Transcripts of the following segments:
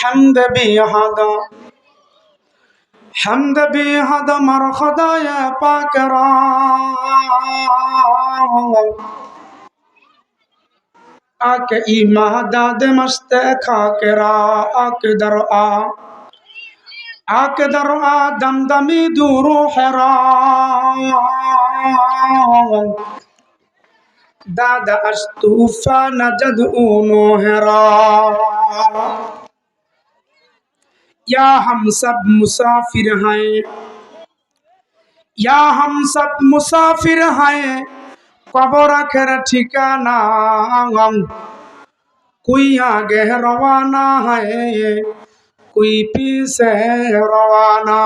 حمد بهذا حمد بهذا مرخدا يا پاکرا آک ایماداد مست خاکرا آک در آک در دمدمی دور حرا دادا استوفا نجد اونو حرا یا ہم سب مسافر ہیں یا ہم سب مسافر ہیں কবর আখের ঠিকানা कोई आगे रवाना है कोई पीछे रवाना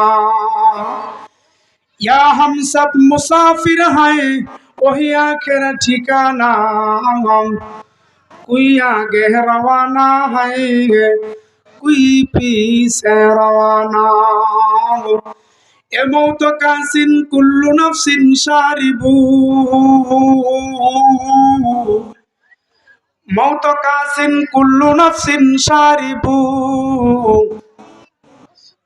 या हम सब मुसाफिर हैं वही आखिर ठिकाना कोई आगे रवाना है कोई पीछे रवाना मौत कासिन कुल्लु नफ्सिन शारिबू मौत कासिन कुल्लु नफ्सिन शारिबू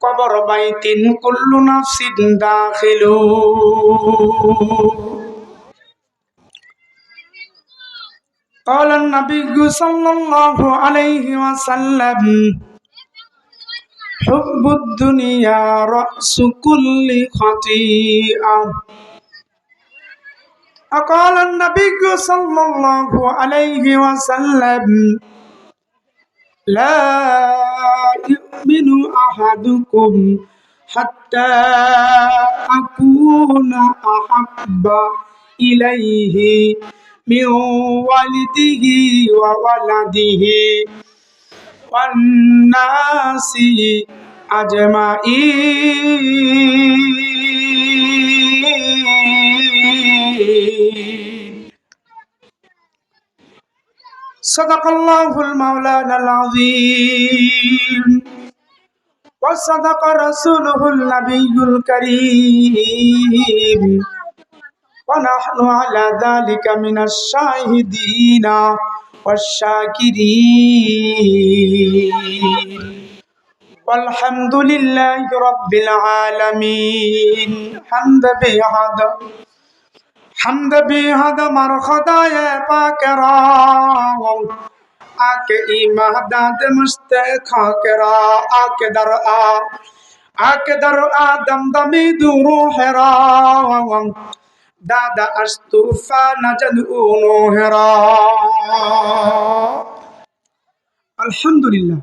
कबर बैतिन कुल्लु नफ्सिन दाखिलू قال النبي صلى الله عليه وسلم حب الدنيا رأس كل خطيئة قال النبي صلى الله عليه وسلم لا يؤمن أحدكم حتى أكون أحب إليه من والده وولده والناس أجمعين صدق الله المولانا العظيم وصدق رسوله النبي الكريم ونحن على ذلك من الشاهدين والشاكرين والحمد لله رب العالمين حمد بهذا مرخدا يا پاکرا آکے ایماداد مست خاکرا آکے در دمدمی دور حرا دادا استوفا نجد اونو حرا আলহামদুলিল্লাহ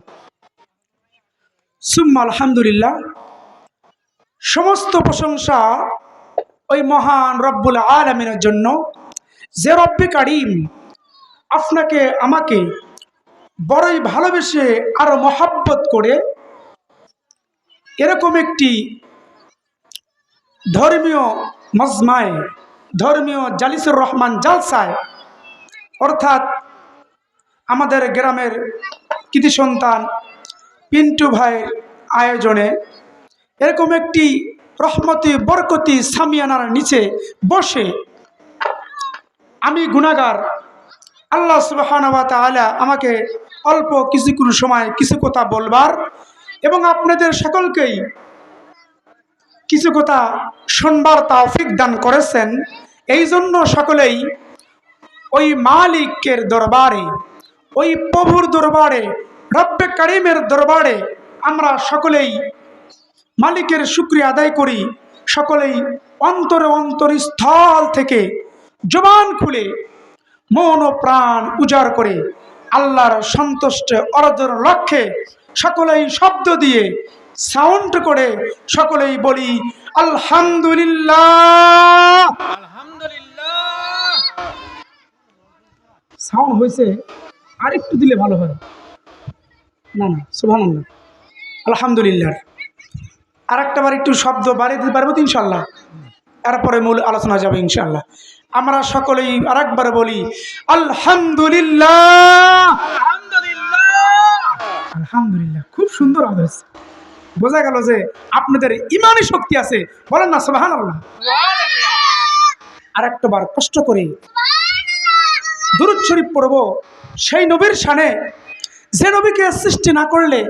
সুম্মা আলহামদুলিল্লাহ সমস্ত প্রশংসা ওই মহান রব্বুল আলামিনের জন্য যে রব্বে কারীম আপনাকে আমাকে বড়ই ভালোবেসে আর মহব্বত করে এরকম একটি ধর্মীয় মজমায় ধর্মীয় জালিসুর রহমান জালসায় অর্থাৎ আমাদের গ্রামের কৃতি সন্তান পিন্টু ভাইয়ের আয়োজনে এরকম একটি রহমতি বরকতি সামিয়ানার নিচে বসে আমি গুনাহগার আল্লাহ সুবহানাহু ওয়া তাআলা আমাকে অল্প কিছুক্ষণ সময় কিছু কথা বলবার এবং আপনাদের সকলকেই কিছু কথা শুনবার তৌফিক দান করেছেন। এই জন্য সকলেই ওই মালিকের দরবারে ওই প্রভুর দরবারে রব্বে কারীমের দরবারে আমরা সকলেই মালিকের শুকরিয়া আদায় করি। সকলেই অন্তরে অন্তরস্থল থেকে জবান খুলে মন ও প্রাণ উজাড় করে আল্লাহর সন্তুষ্টি অর্জনের লক্ষ্যে সকলেই শব্দ দিয়ে সাউন্ড করে সকলেই বলি আলহামদুলিল্লাহ। আলহামদুলিল্লাহ সাউন্ড হয়েছে, আরেকটু দিলে ভালো হয়। না সুবহানাল্লাহ আলহামদুলিল্লাহ। আরেকটা বার একটু শব্দ বাড়িয়ে দিতে পারবো তো ইনশাল্লাহ, এরপরে মূল আলোচনা যাবে ইনশাল্লাহ। আমরা সকলেই আরেকবার বলি আলহামদুলিল্লাহ। আলহামদুলিল্লাহ খুব সুন্দর আওয়াজ, বোঝা গেল যে আপনাদের ইমানি শক্তি আছে। বলেন না সুবহানাল্লাহ। আরেকটা বার কষ্ট করে দুরূদ শরীফ পড়ব সেই নবীর শানে যে নবীকে সৃষ্টি না করলে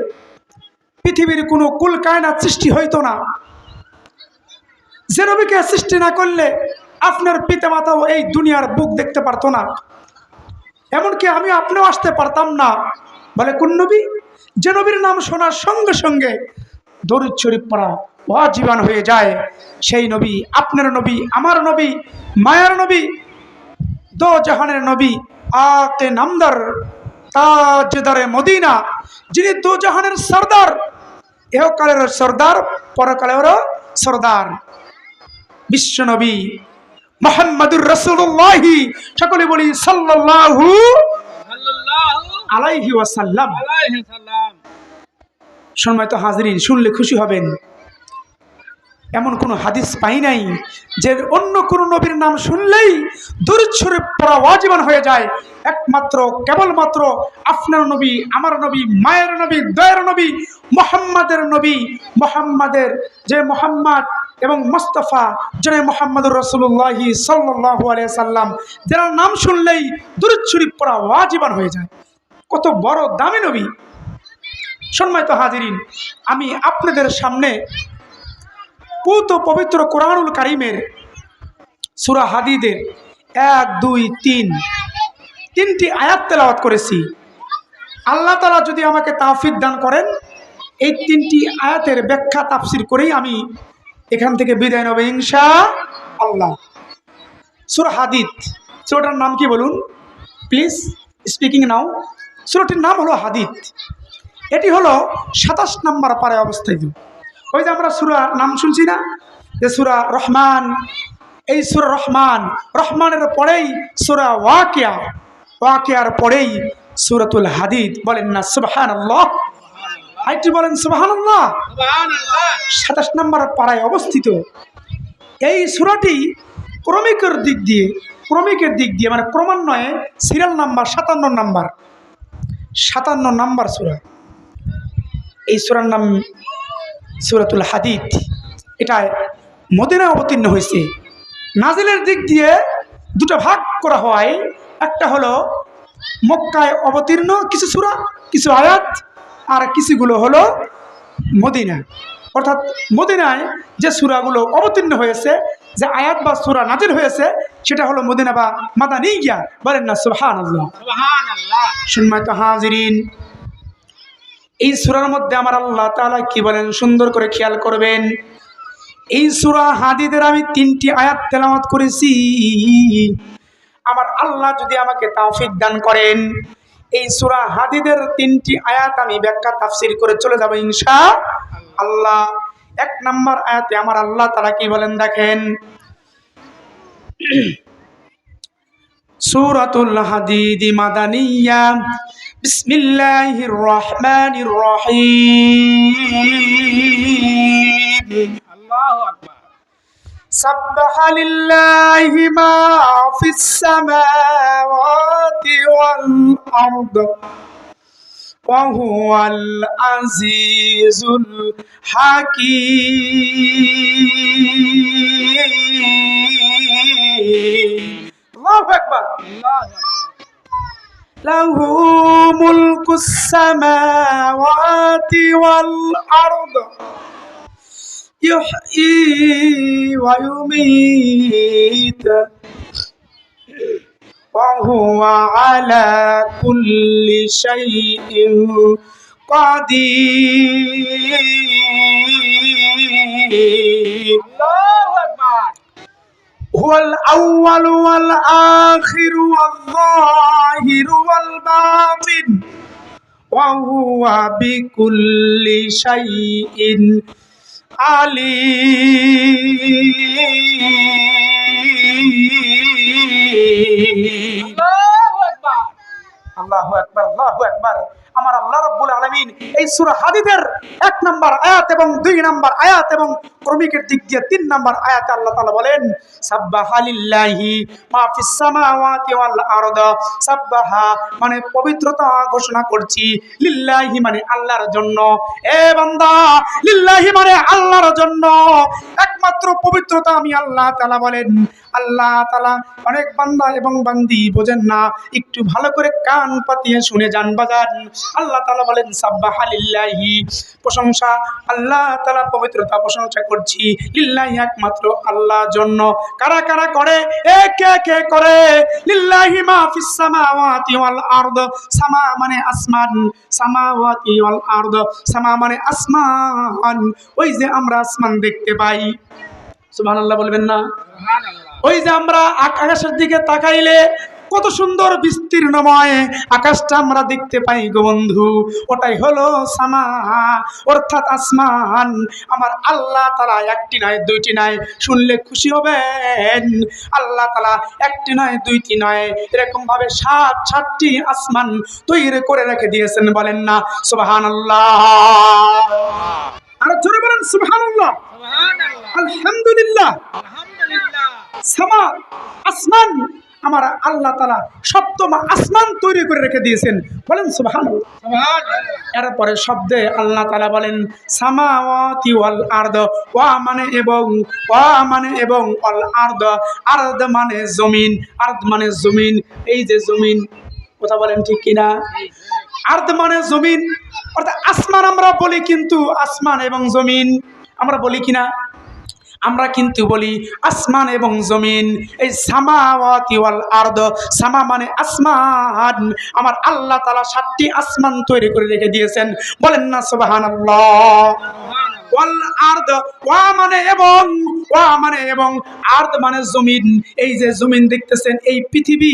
পৃথিবীর কোনো কুল কায়নাত সৃষ্টি হইতো না। যে নবীকে সৃষ্টি না করলে আপনার পিতামাতাও এই দুনিয়ার বুক দেখতে পারতো না, এমনকি আমি আপনিও আসতে পারতাম না। বলে কোন নবী? যে নবীর নাম শোনার সঙ্গে সঙ্গে দরুদ শরীফ পড়া ওয়াজিবান হয়ে যায়, সেই নবী আপনার নবী, আমার নবী, মায়ার নবী, দো জাহানের নবী, আকে নামদার, তাজদারে মদিনা, যিনি দো জাহানের সর্দার, এহকালের সর্দার, পরকালেরও সর্দার, বিশ্ব নবী মুহাম্মাদুর রাসূলুল্লাহ। সকলে বলি সাল্লাল্লাহু আলাইহি ওয়াসাল্লাম। সম্মানিত হাজরিন, শুনলে খুশি হবেন, এমন কোনো হাদিস পাই নাই যে অন্য কোনো নবীর নাম শুনলেই দরুদ শরীফ পড়া ওয়াজিবান হয়ে যায়। একমাত্র কেবলমাত্র আপনার নবী, আমার নবী, মায়ের নবী, দয়ার নবী, মুহাম্মাদের নবী, মুহাম্মাদের যে মুহাম্মদ এবং মুস্তাফা যিনি মুহাম্মদুর রাসূলুল্লাহ সাল্লাল্লাহু আলাইহি সাল্লাম, যার নাম শুনলেই দরুদ শরীফ পড়া ওয়াজিবান হয়ে যায়। কত বড় দামি নবী। সম্মানিত হাজিরিন, আমি আপনাদের সামনে পবিত্র কোরআনুল কারীমের সূরা হাদীদের 1, 2, 3 তিনটি আয়াত তেলাওয়াত করেছি। আল্লাহ তাআলা যদি আমাকে তাওফিক দান করেন, এই তিনটি আয়াতের ব্যাখ্যা তাফসীর করেই আমি এখান থেকে বিদায় নেব ইনশাআল্লাহ। সূরা হাদীদ, সূরাটার নাম কি বলুন প্লিজ, স্পিকিং নাও। সূরাটির নাম হলো হাদীদ। এটি হলো 27 নম্বর পারায় অবস্থিত। ওই যে আমরা সূরা নাম শুনছি না, যে সূরা রহমান, এই সূরা রহমান, রহমানের পরেই সূরা ওয়াকিয়া, ওয়াকিয়ার পরেই সূরাতুল হাদীদ। বলেন না সুবহানাল্লাহ, আইটি বলেন সুবহানাল্লাহ। 27 নম্বর পারায় অবস্থিত এই সূরাটি ক্রমিকের দিক দিয়ে মানে ক্রমান্বয়ে সিরিয়াল নাম্বার 57 নম্বর সূরা। এই সূরার নাম সূরাতুল হাদীদ। এটা মদিনায় অবতীর্ণ হয়েছে। নাজিলের দিক দিয়ে দুটো ভাগ করা হয়, একটা হলো মক্কায় অবতীর্ণ কিছু সূরা, কিছু আয়াত, আর কিছুগুলো হলো মদিনা। অর্থাৎ মদিনায় যে সূরাগুলো অবতীর্ণ হয়েছে, যে আয়াত বা সূরা নাজিল হয়েছে, সেটা হলো মদিনা বা মাদানিয়া। বলেন না সুবহানাল্লাহ। সম্মানিত হাজিরিন, এই সূরার মধ্যে আমার আল্লাহ তাআলা কি বলেন সুন্দর করে খেয়াল করবেন। এই সূরা হাদীদের আমি 3টি আয়াত তেলাওয়াত করেছি। আমার আল্লাহ যদি আমাকে তাওফিক দান করেন, এই সূরা হাদীদের 3টি আয়াত আমি ব্যাখ্যা তাফসীর করে চলে যাব ইনশাআল্লাহ। 1 নম্বর আয়াতে আমার আল্লাহ তাআলা কি বলেন দেখেন, সূরাতুল হাদীদ মাদানিয়া, বিসমিল্লাহির রহমানির রহিম। আল্লাহু আকবার। সাব্বাহা লিল্লাহি মা ফিস সামাওয়াতি ওয়াল আরদ ওয়া হুয়াল আজিজুল হাকীম। আল্লাহু আকবার। লাহু মুলকুস সামাওয়াতি ওয়াল আরদ ইউহয়ী ওয়া ইউমীত ওয়া হুয়া আলা কুল্লি শাইইন কাদির। আল্লাহু আকবার। হুয়াল আউয়ালু ওয়াল আখিরু ওয়াল যাহিরু ওয়াল বাতিন ওয়া হুয়া বিকুল্লি শাইইন আলীম। আল্লাহু আকবার, আল্লাহু আকবার। আমার আল্লাহ রাব্বুল আলামিন এই সূরা হাদীদের 1 নম্বর আয়াত এবং 2 নম্বর আয়াত এবং ক্রমিকের দিক দিয়ে 3 নম্বর আয়াতে আল্লাহ তাআলা বলেন, সাব্বাহা লিল্লাহি মা ফিস সামাওয়াতি ওয়াল আরদ। সাব্বাহা মানে পবিত্রতা ঘোষণা করছি, লিল্লাহি মানে আল্লাহর জন্য। এ বান্দা, লিল্লাহি মানে আল্লাহর জন্য, একমাত্র পবিত্রতা আমি আল্লাহ তাআলা বলেন আল্লাহ তাআলা অনেক বান্দা এবং বান্দি বোঝেন না, একটু ভালো করে কান পাতিয়ে শুনে যান বাজান। আল্লাহ তাআলা বলেন সাব্বাহা লিল্লাহি, প্রশংসা আল্লাহ তাআলা, পবিত্রতা প্রশংসা করছি লিল্লাহি, একমাত্র আল্লাহর জন্য। কারা কারা করে? কে কে করে? লিল্লাহি মা ফিস সামাওয়াতি ওয়াল আরদ, সামা মানে আসমান, সামাওয়াতি ওয়াল আরদ, সামা মানে আসমান, ওই যে আমরা আসমান দেখতে পাই, সুবহানাল্লাহ বলবেন না? ওই যে আমরা আকাশের দিকে তাকাইলে কত সুন্দর বিস্তীর্ণময় আকাশটা আমরা দেখতে পাই গো বন্ধু, ওটাই হলো সামা, অর্থাৎ আসমান। আমার আল্লাহ তাআলা একটি নয় দুইটি নয়, শুনলে খুশি হবেন, আল্লাহ তাআলা একটি নয় দুইটি নয়, এরকম ভাবে ৭টি আসমান তৈরি করে রেখে দিয়েছেন, বলেন না সুবহানাল্লাহ? আর জোরে বলেন সুবহানাল্লাহ, আলহামদুলিল্লাহ। সামা আসমান, আমার আল্লাহ তাআলা ৭ম আসমান তৈরি করে রেখে দিয়েছেন, বলেন সুবহানাল্লাহ। এরপরে শব্দে আল্লাহ তাআলা বলেন সামাওয়াতি ওয়াল আরদ, ওয়া মানে এবং, ওয়া মানে এবং, ওয়াল আরদ, আরদ মানে জমিন, আরদ মানে জমিন, এই যে জমিন, কথা বলেন ঠিক কিনা? আরদ মানে জমিন, অর্থাৎ আসমান আমরা বলি, কিন্তু আসমান এবং জমিন আমরা বলি কিনা? আমরা কিন্তু বলি আসমান এবং জমিন। এই সামাওয়াতি ওয়াল আরদ, সামা মানে আসমান, আমার আল্লাহ তাআলা ৭টি আসমান তৈরি করে রেখে দিয়েছেন, বলেন না সুবহানাল্লাহ? ওয়াল আরদ, ওয়া মানে এবং, ওয়া মানে এবং, আরদ মানে জমিন, এই যে জমিন দেখতেছেন, এই পৃথিবী,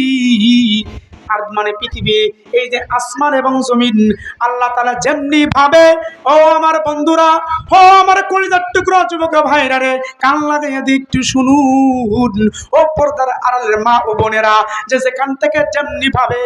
আরদ মানে পৃথিবী, এই যে আসমান এবং জমিন, আল্লাহ তাআলা যেমনি ভাবে, ও আমার বন্ধুরা, ও আমার কলিজার টুকরা যুবক ভাইরা রে, কান লাগাইয়া একটু শুনুন, ও পর্দার আড়ালের মা ও বোনেরা, যে যেখান থেকে যেমনি ভাবে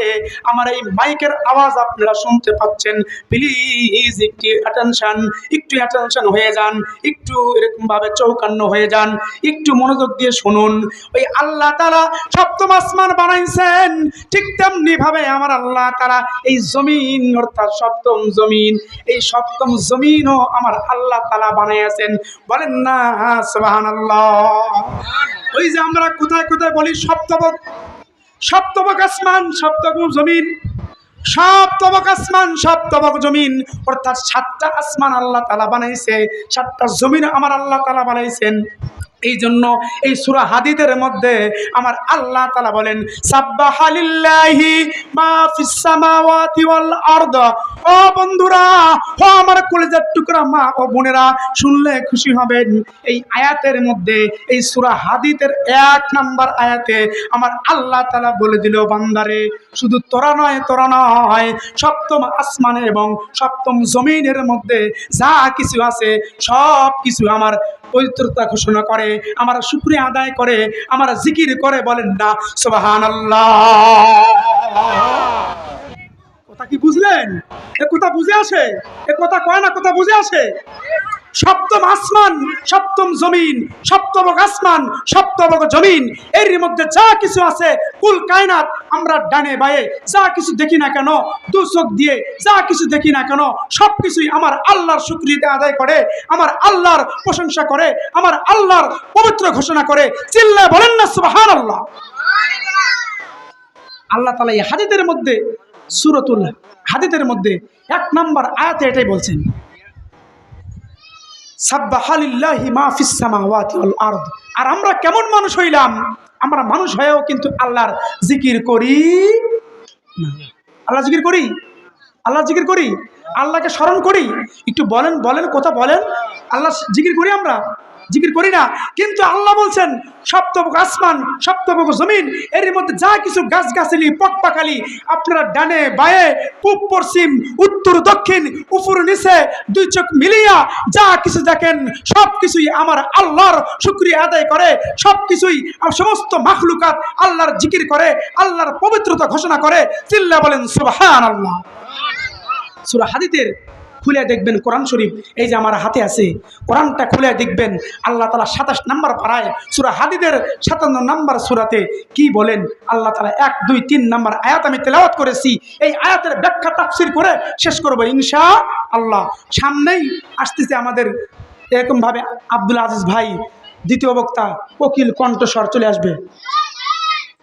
আমার এই মাইকের আওয়াজ আপনারা শুনতে পাচ্ছেন, প্লিজ একটু অ্যাটেনশন হয়ে যান, একটু এরকম ভাবে চৌকান্ন হয়ে যান, একটু মনোযোগ দিয়ে শুনুন। ওই আল্লাহ তাআলা ৭ম আসমান বানাইছেন, ঠিক তেমনি ভাবে আমার আল্লাহ তাআলা এই জমিন, অর্থাৎ ৭ম জমিন, এই ৭ম জমিনও আমার আল্লাহ তাআলা বানাইছেন, বলেন না সুবহানাল্লাহ? ওই যে আমরা কোথায় কোথায় বলি সপ্তবক, সপ্তবক আসমান, সপ্তবক জমিন, সপ্তবক আসমান, সপ্তবক জমিন, অর্থাৎ ৭টা আসমান আল্লাহ তাআলা বানাইছে, ৭টা জমিন আমার আল্লাহ তাআলা বানাইছেন। এই জন্য এই সূরা হাদীদের মধ্যে আমার আল্লাহ তাআলা বলেন সাব্বাহা লিল্লাহি মা ফিস সামাওয়াতি ওয়াল আরদ। ও বন্ধুরা, ও আমার কলিজার টুকরা মা ও বোনেরা, শুনলে খুশি হবেন, এই আয়াতের মধ্যে, এই সূরা হাদীদের ১ নাম্বার আয়াতে আমার আল্লাহ তাআলা বলে দিল, বান্দারে শুধু তোরা নয়, তোরা নয়, ৭ম আসমানে এবং ৭ম জমিনের মধ্যে যা কিছু আছে সব কিছু আমার পবিত্রতা ঘোষণা করে, আমার শুকরিয়া আদায় করে, আমার জিকির করে, বলেন না সুবহানাল্লাহ? কথা কি বুঝলেন? এ কথা বুঝে আসে? এ কথা কয় না, কথা বুঝে আসে? ৭ম আসমান, ৭ম জমিন, সপ্তবক আসমান, সপ্তবক জমিন, এর মধ্যে যা কিছু আছে কুল কায়নাত, আমরা ডানে বায়ে যা কিছু দেখি না কেন, দু চোখ দিয়ে যা কিছু দেখি না কেন, সব কিছুই আমার আল্লাহর শুকরিয়া আদায় করে, আমার আল্লাহর প্রশংসা করে, আমার আল্লাহর পবিত্র ঘোষণা করে, চিল্লায় বলেন না সুবহানাল্লাহ? আল্লাহ তাআলা এই হাদীসের মধ্যে, সূরাতুল হাদীদের মধ্যে ১ নাম্বার আয়াতে এটাই বলছেন, সাব্বাহা লিল্লাহি মা ফিস সামাওয়াতি ওয়াল আরদ। আর আমরা কেমন মানুষ হইলাম? আমরা মানুষ হয়েও কিন্তু আল্লাহর জিকির করি না। আল্লাহ জিকির করি? আল্লাহ জিকির করি? আল্লাহকে স্মরণ করি? একটু বলেন, বলেন, কথা বলেন। আল্লাহ জিকির করি? আমরা জিকির করি না। কিন্তু আল্লাহ বলছেন সপ্তবক আসমান, সপ্তবক জমিন, এর মধ্যে যা কিছু গাছগাছালি, পটপাখালি, আপনারা ডানে বায়ে, পূব পশ্চিম, উত্তর দক্ষিণ, উপর নিচে, দুই চোখ মিলিয়া যা কিছু দেখেন সব কিছুই আমার আল্লাহর শুকরিয়া আদায় করে, সব কিছুই সমস্ত মাখলুকাত আল্লাহর জিকির করে, আল্লাহর পবিত্রতা ঘোষণা করে, চিল্লা বলেন সুবহানাল্লাহ। সূরা হাদীদের খুলে দেখবেন কোরআন শরীফ, এই যে আমার হাতে আছে, কোরআনটা খুলে দেখবেন আল্লাহ তাআলা ২৭ নম্বর পারায় সূরা হাদীদের ৫৭ নম্বর সূরাতে কি বলেন আল্লাহ তাআলা। ১, ২, ৩ নম্বর আয়াত আমি তেলাওয়াত করেছি, এই আয়াতের ব্যাখ্যা তাফসীর করে শেষ করব ইনশাআল্লাহ। সামনেই আসতেছে আমাদের এরকমভাবে আব্দুল আজিজ ভাই দ্বিতীয় বক্তা কোকিল কণ্ঠস্বর চলে আসবে,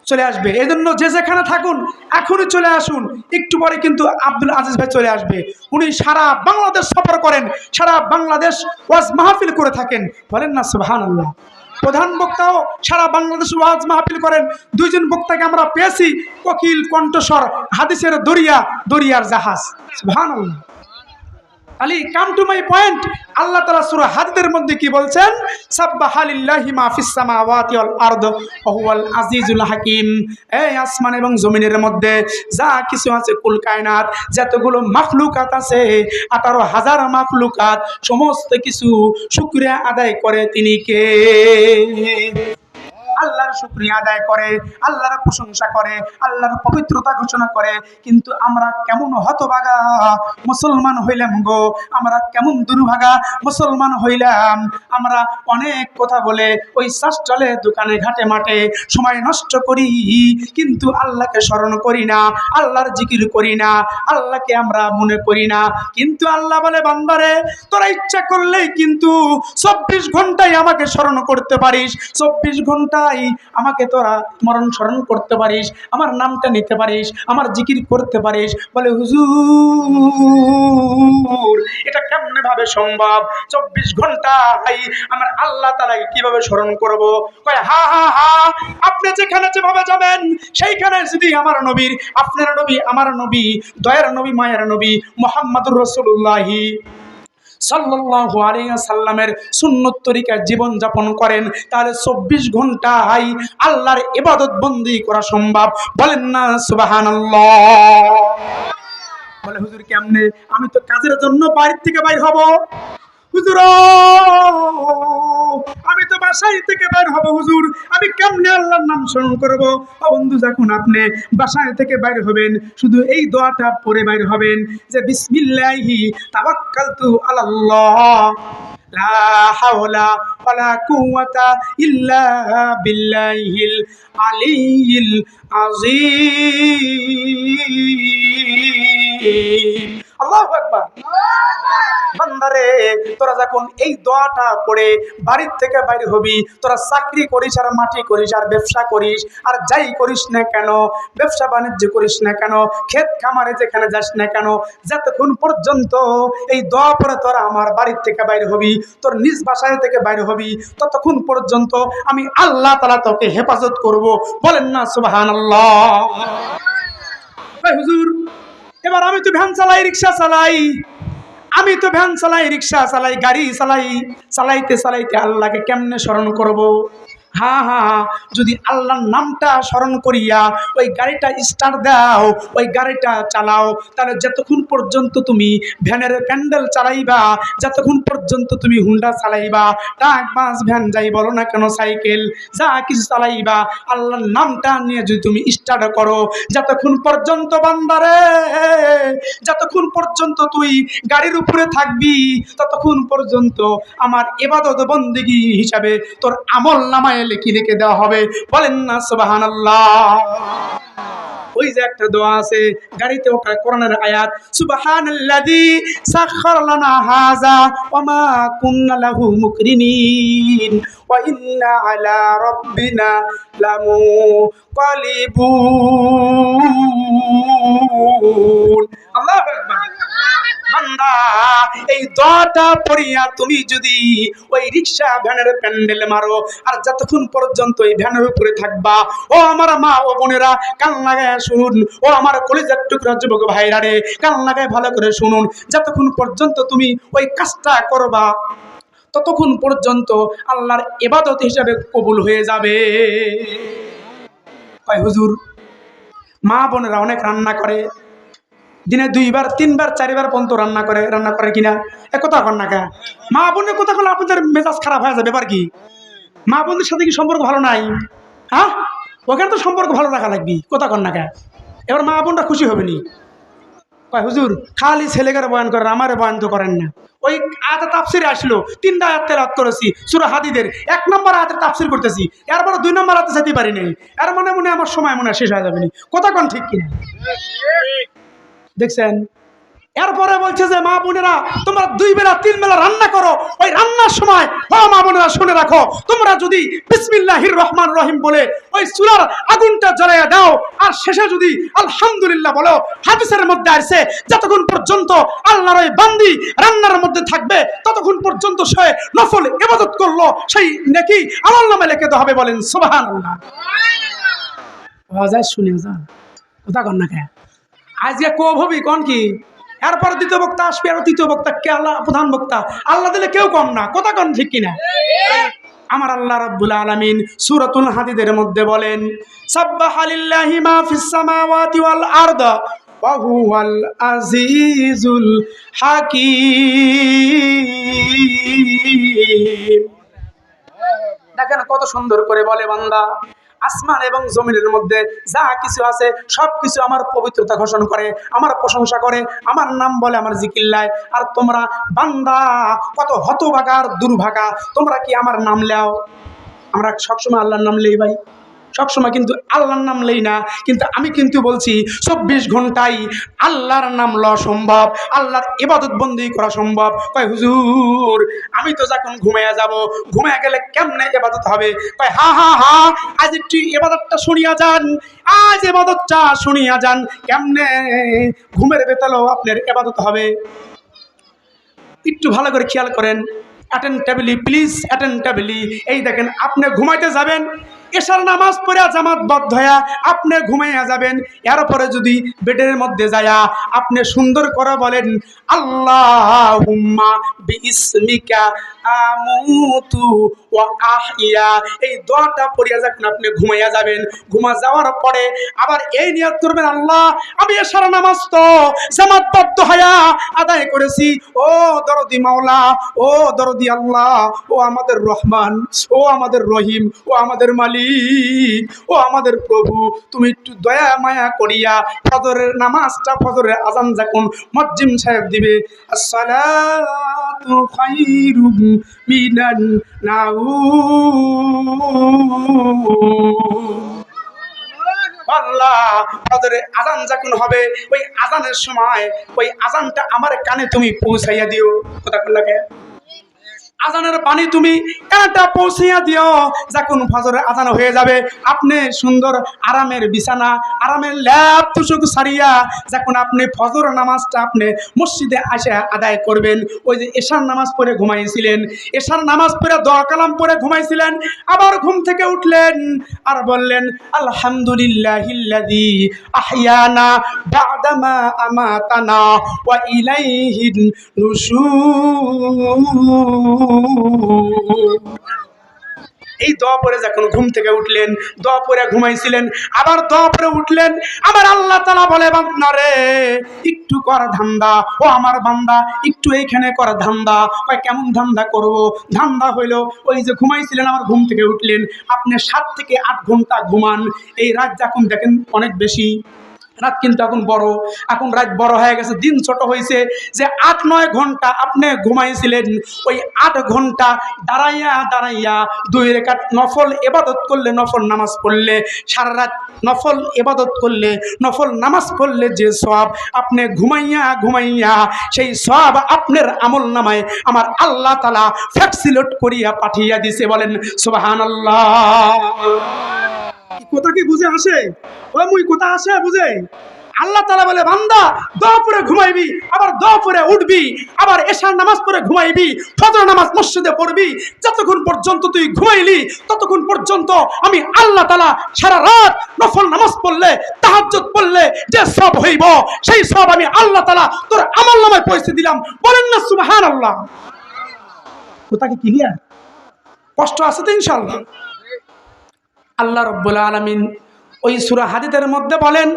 চলে আসবে। এই জন্য যে যেখানে থাকুন এখনই চলে আসুন। একটু পরে কিন্তু আব্দুল আজিজ ভাই চলে আসবে। উনি সারা বাংলাদেশ সফর করেন, সারা বাংলাদেশ ওয়াজ মাহফিল করে থাকেন, বলেন না সুবহানাল্লাহ। প্রধান বক্তাও সারা বাংলাদেশ ওয়াজ মাহফিল করেন। দুইজন বক্তাকে আমরা পেয়েছি, কোকিল কণ্ঠস্বর, হাদিসের দরিয়া, দরিয়ার জাহাজ। সুবহানাল্লাহ। Ali, come to my point. Allah তাআলা সূরা হাদীদের মধ্যে কি বলছেন? সাব্বাহা লিল্লাহি মা ফিস সামাওয়াতি ওয়াল আরদ ওয়া হুয়াল আজিজুল হাকীম। এই আসমান এবং জমিনের মধ্যে যা কিছু আছে, কুল কায়নাত, যতগুলো মাখলুকাত আছে, 18,000 মাখলুকাত, সমস্ত কিছু শুকরিয়া আদায় করে তিনি কে? আল্লাহর শুকরিয়া আদায় করে, আল্লাহর প্রশংসা করে, আল্লাহর পবিত্রতা ঘোষণা করে। কিন্তু আমরা কেমন হতভাগা মুসলমান হইলাম গো, আমরা কেমন দুর্ভাগা মুসলমান হইলাম। আমরা অনেক কথা বলে ওই চাষটালে দোকানে ঘাটে মাঠে সময় নষ্ট করি, কিন্তু আল্লাহকে স্মরণ করি না, আল্লাহর জিকির করি না, আল্লাহকে আমরা মনে করি না। কিন্তু আল্লাহ বলে, বান্দারে তোরা ইচ্ছা করলেই কিন্তু 24 ঘন্টায় আমাকে স্মরণ করতে পারিস, 24 ঘন্টায় আমাকে তোরা স্মরণ করতে পারিস, আমার নামটা নিতে পারিস, আমার জিকির করতে পারিস। বলে হুজুর এটা কেমনে ভাবে সম্ভব? 24 ঘন্টায় আমার আল্লাহ তাআলাকে কিভাবে স্মরণ করব? কয় হা হা হা, আপনি যেখানে যেভাবে যাবেন সেইখানে যদি আমার নবীর, আপনার নবী, আমার নবী, দয়ার নবী, মায়ের নবী মুহাম্মদুর রাসূলুল্লাহ সাল্লাল্লাহু আলাইহি ওয়াসাল্লামের সুন্নত তরিকায় জীবন যাপন করেন, তাহলে 24 ঘন্টায় আল্লাহর ইবাদত বন্দি করা সম্ভব। বলেন না সুবহানাল্লাহ। বলে হুজুর কেমনে? আমি তো কাজের জন্য বাড়ি থেকে বাইর হব হুজুর, আমি তো বাসায় থেকে বের হব হুজুর, আমি কেমনে আল্লাহর নাম স্মরণ করব? বন্ধু, যখন আপনি বাসায় থেকে বাইর হবেন শুধু এই দোয়াটা পড়ে বাইর হবেন যে বিসমিল্লাহি তাওয়াক্কালতু আলাল্লাহ লা হাওলা ওয়ালা কুওয়াতা ইল্লা বিল্লাহিল আলিয়্যিল আযীম। আল্লাহু আকবার। বান্দারে তোরা যখন এই দোয়াটা পড়ে বাড়ির থেকে বাইরে হবি, তোরা চাকরি করিস আর মাটি করিস আর ব্যবসা করিস আর যাই করিস না কেন, ব্যবসা বাণিজ্য করিস না কেন, ক্ষেত খামারে যেখানে যাস না কেন, যতক্ষণ পর্যন্ত এই দোয়া পড়ে তোরা আমার বাড়ির থেকে বাইরে হবি, তোর নিজ বাসায় থেকে বাইরে হবি, ততক্ষণ পর্যন্ত আমি আল্লাহ তাআলা তোকে হেফাজত করব। বলেন না সুবহানাল্লাহ। হুজুর এবার আমি তো ভ্যান চালাই, রিক্সা চালাই, আমি তো ভ্যান চালাই, রিক্সা চালাই, গাড়ি চালাই, চালাইতে চালাইতে আল্লাহকে কেমনে স্মরণ করব? হ্যাঁ হ্যাঁ হ্যাঁ, যদি আল্লাহর নামটা স্মরণ করিয়া ওই গাড়িটা স্টার্ট দাও, ওই গাড়িটা চালাও, তাহলে যতক্ষণ পর্যন্ত তুমি ভ্যানের প্যান্ডেল চালাইবা, যতক্ষণ পর্যন্ত তুমি হুন্ডা চালাইবা, ট্রাক, বাস, ভ্যান যাই বলো না কেন, সাইকেল, যা কিছু চালাইবা, আল্লাহর নামটা নিয়ে যদি তুমি স্টার্ট করো, যতক্ষণ পর্যন্ত বান্দারে, যতক্ষণ পর্যন্ত তুই গাড়ির উপরে থাকবি, ততক্ষণ পর্যন্ত আমার ইবাদত বন্দেগী হিসাবে তোর আমল নামায় লিখে রেখে দেওয়া হবে। বলেন না সুবহানাল্লাহ। ওই যে একটা দোয়া আছে গাড়িতে, ওটা কোরআনের আয়াত, সুবহানাল্লাযী সাখখারা লানা হাযা ওয়া মা কুন্না লাহু মুকরিনিন ওয়া ইন্না আলা রাব্বিনা লামুনকালিবুন। আল্লাহু আকবার। বান্দা এই দোয়াটা পড়িয়া তুমি যদি ওই রিক্সা ভ্যানের প্যান্ডেল মারো, আর যতক্ষণ পর্যন্ত এই ভ্যানের উপরে থাকবা, ও আমার মা ও বোনেরা কান লাগায় শুনুন, ও আমার কলিজার টুকরা যুবক ভাইরা রে কান লাগায় ভালো করে শুনুন, যতক্ষণ পর্যন্ত তুমি ওই কাজটা করবা ততক্ষণ পর্যন্ত আল্লাহর ইবাদত হিসাবে কবুল হয়ে যাবে। হুজুর মা বোনেরা অনেক রান্না করে, দিনে 2 বার 3 বার 4 বার পর্যন্ত রান্না করে কিনা? কথা কন না কা? মা বোনের কথা বলে আপনাদের মেজাজ খারাপ হয়ে যাবে। ব্যাপার কি? মা বোনদের সাথে কি সম্পর্ক ভালো নাই? হ্যাঁ, ওখানে তো সম্পর্ক ভালো রাখা লাগবে। কথা কন না কা? এবার মা বোনরা খুশি হবে নি। হুজুর খালি ছেলেকে বয়ান করেন, আমারে বয়ান তো করেন না। ওই আয়াতে তাফসিরে আসলো, 3টা আয়াত তেলাওয়াত করেছি সূরা হাদীদের, 1 নম্বর আয়াতে তাফসির করতেছি, এরপর 2 নম্বর আয়াতে যেতে পারি নাই। এর মনে মনে আমার সময় মনে শেষ হয়ে যাবে নি। কথা কন ঠিক কিনা? দেখছেন এরপরে বলছে যে মা বোনেরা তোমরা 2 বেলা 3 বেলা রান্না করো, ওই রান্নার সময় মা বোনেরা শুনে রাখো, তোমরা যদি বিসমিল্লাহির রহমান রহিম বলে ওই চুলার আগুনটা জ্বালাইয়া দাও আর শেষে যদি আলহামদুলিল্লাহ বলো, হাদিসের মধ্যে আছে যতক্ষণ পর্যন্ত আল্লাহর ওই বান্দি রান্নার মধ্যে থাকবে ততক্ষণ পর্যন্ত সে নফল ইবাদত করলো, সেই নেকি আমলনামায় লিখে দেওয়া হবে। বলেন সুবহানাল্লাহ। আওয়াজ শুনে যান, কথা কন না কে আজকে কবি কোন কি, এরপর দ্বিতীয় বক্তা আসবে আর তৃতীয় বক্তা কে? আল্লাহ প্রধান বক্তা, আল্লাহ দিলে কেউ কম না, কথা কন ঠিক কিনা? আমার আল্লাহ রাব্বুল আলামিন সূরাতুল হাদিদের মধ্যে বলেন, সাব্বাহা লিল্লাহি মা ফিস সামাওয়াতি ওয়াল আরদ ওয়া হুয়াল আজিজুল হাকীম। দেখেন কত সুন্দর করে বলে বান্দা, আসমান এবং জমিনের মধ্যে যা কিছু আছে সব কিছু আমার পবিত্রতা ঘোষণা করে, আমার প্রশংসা করে, আমার নাম বলে, আমার জিকিল্লায়। আর তোমরা বান্দা কত হতভাগা আর দুর্ভাগা, তোমরা কি আমার নাম লেও? আমরা সবসময় আল্লাহর নাম লেই ভাই, সবসময় কিন্তু আল্লাহর নাম লেই না। কিন্তু আমি কিন্তু বলছি 24 ঘন্টাই আল্লাহর নাম লওয়া সম্ভব, আল্লাহর ইবাদত বন্দি করা সম্ভব। কয় হুজুর আমি তো যখন ঘুমাইয়া যাব, ঘুমাইয়া গেলে কেমনে ইবাদত হবে? কয় হা হা হা, আজ একটু ইবাদতটা শুনিয়া যান, আজ ইবাদতটা শুনিয়া যান, কেমনে ঘুমের ভেতরেও আপনার ইবাদত হবে। একটু ভালো করে খেয়াল করেন, অ্যাটেনটিভলি প্লিজ, অ্যাটেনটিভলি। এই দেখেন আপনি ঘুমাইতে যাবেন, এশার নামাজ পড়ে জামাতবদ্ধ হয়ে আপনি ঘুমাইয়া যাবেন, এরপরে যদি বেডের মধ্যে যায়া আপনি সুন্দর করে বলেন আল্লাহুম্মা বিইসমিকা আমুতু ওয়া আহইয়া, এই দোয়াটা পড়িয়া যখন আপনি ঘুমাইয়া যাবেন, ঘুমা যাওয়ার পরে আবার এই নিয়ত করবেন, আল্লাহ আমি এশার নামাজ তো জামাতবদ্ধ হয়ে আদায় করেছি, ও দরদি মাওলা, ও দরদি আল্লাহ, ও আমাদের রহমান, ও আমাদের রহিম, ও আমাদের মালিক, ও আমাদের প্রভু, তুমি একটু দয়া মায়া করিয়া ফজরের নামাজটা, ফজরের আজান যখন মুয়াজ্জিন সাহেব দিবে, আসসালাতু খায়রুম মিনান নাউম, আল্লাহ ফজরের আজান যখন হবে ওই আজানের সময় ওই আজানটা আমার কানে তুমি পৌঁছাইয়া দিও। কথা কোন লাগে? আজানের পানি তুমি কানটা পৌঁছিয়া দিও। যখন ফজরের আজান হয়ে যাবে আপনি সুন্দর আরামের বিছানা, আরামের ল্যাপ তুষক সারিয়া যখন আপনি ফজর নামাজটা আপনি মসজিদে আসে আদায় করবেন, ওই যে এশার নামাজ পড়ে ঘুমাইছিলেন, এশার নামাজ পড়ে দোয়া কালাম পড়ে ঘুমাইছিলেন, আবার ঘুম থেকে উঠলেন আর বললেন আলহামদুলিল্লাহিল্লাযী আহইয়ানা বা'দামা আমাতানা ওয়া ইলাইহিন নুশুর। এই দোয়া পরে যখন ঘুম থেকে উঠলেন, দোয়া পরে ঘুমাইছিলেন, আবার দোয়া পরে উঠলেন, আমার আল্লাহ তাআলা বলে বান্দা রে একটু কর ধান্দা, ও আমার বান্দা একটু এইখানে কর ধান্দা। কয় কেমন ধান্দা করব? ধান্দা হইলো ওই যে ঘুমাইছিলেন, আমার ঘুম থেকে উঠলেন, আপনি 7 থেকে 8 ঘন্টা ঘুমান। এই রাত যখন দেখেন অনেক বেশি, রাত কিন্তু এখন বড়, এখন রাত বড় হয়ে গেছে, দিন ছোট হয়েছে, যে 8-9 ঘন্টা আপনি ঘুমাইছিলেন, ওই 8 ঘন্টা দাঁড়াইয়া দাঁড়াইয়া 2 রাকাত নফল ইবাদত করলে, নফল নামাজ পড়লে, সারা রাত নফল ইবাদত করলে, নফল নামাজ পড়লে যে সওয়াব, আপনি ঘুমাইয়া ঘুমাইয়া সেই সওয়াব আপনার আমল নামায় আমার আল্লাহ তাআলা ফ্যাক্সিলোট করিয়া পাঠিয়ে দিছে। বলেন সুবহানাল্লাহ। কথা কি বুঝে আসে? ও মুই কথা আসে বুঝে? আল্লাহ তাআলা বলে বান্দা দোয়া পড়ে ঘুমাইবি, আবার দোয়া পড়ে উঠবি, আবার এশার নামাজ পড়ে ঘুমাইবি, ফজর নামাজ মসজিদে পড়বি। যতক্ষণ পর্যন্ত তুই ঘুমাইলি ততক্ষণ পর্যন্ত আমি আল্লাহ তাআলা সারা রাত নফল নামাজ পড়লে, তাহাজ্জুদ পড়লে যে সওয়াব হইব, সেই সওয়াব আমি আল্লাহ তাআলা তোর আমলনামায় পৌঁছে দিলাম। বলেন না সুবহানাল্লাহ। কথা কি ক্লিয়ার? কষ্ট আছে তো ইনশাআল্লাহ। আল্লাহ রাব্বুল আলামিন ওই সূরা হাদীদের মধ্যে বলেন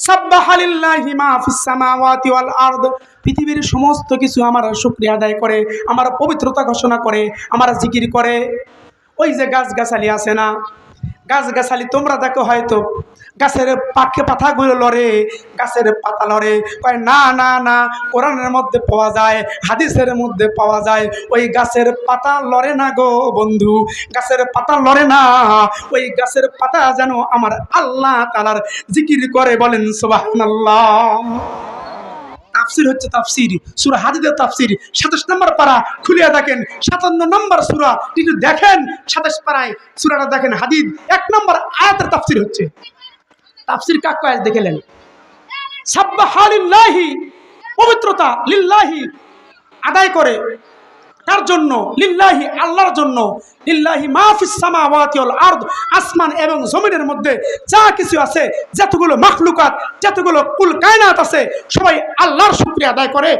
সাব্বাহা লিল্লাহি মা ফিস সামাওয়াতি ওয়াল আরদ, পৃথিবীর সমস্ত কিছু আমার শুকরিয়া আদায় করে, আমার পবিত্রতা ঘোষণা করে, আমার জিকির করে। ওই যে গাছগাছালি আছে না, গাছগাছালি তোমরা দেখো হয়তো গাছের পাতাগুলো লড়ে, গাছের পাতা লড়ে। কয় না না না, কোরআনের মধ্যে পাওয়া যায়, হাদিসের মধ্যে পাওয়া যায়, ওই গাছের পাতা লড়ে না গো বন্ধু, গাছের পাতা লড়ে না। ওই গাছের পাতা যেন আমার আল্লাহ তাআলার জিকির করে। বলেন সুবহানাল্লাহ। তাফসির হচ্ছে তাফসির, সূরা হাদীদের তাফসির 27 নম্বর পারা খুলিয়া দেখেন, 57 নম্বর সূরা একটু দেখেন, 27 পারায় সূরাটা দেখেন, হাদীদ 1 নম্বর আয়াতের তাফসির হচ্ছে। তাফসির কাক কয় দেখলেন, সাব্বাহা লিল্লাহি, পবিত্রতা লিল্লাহি আদায় করে, কার জন্য? লিল্লাহি, আল্লাহর জন্য। লিল্লাহি মা ফিস সামাওয়াতি ওয়াল আরদ, আসমান এবং জমিনের মধ্যে যা কিছু আছে, যতগুলো মাখলুকাত, যতগুলো কুল কায়নাত আছে, সবাই আল্লাহর শুকরিয়া আদায় করে।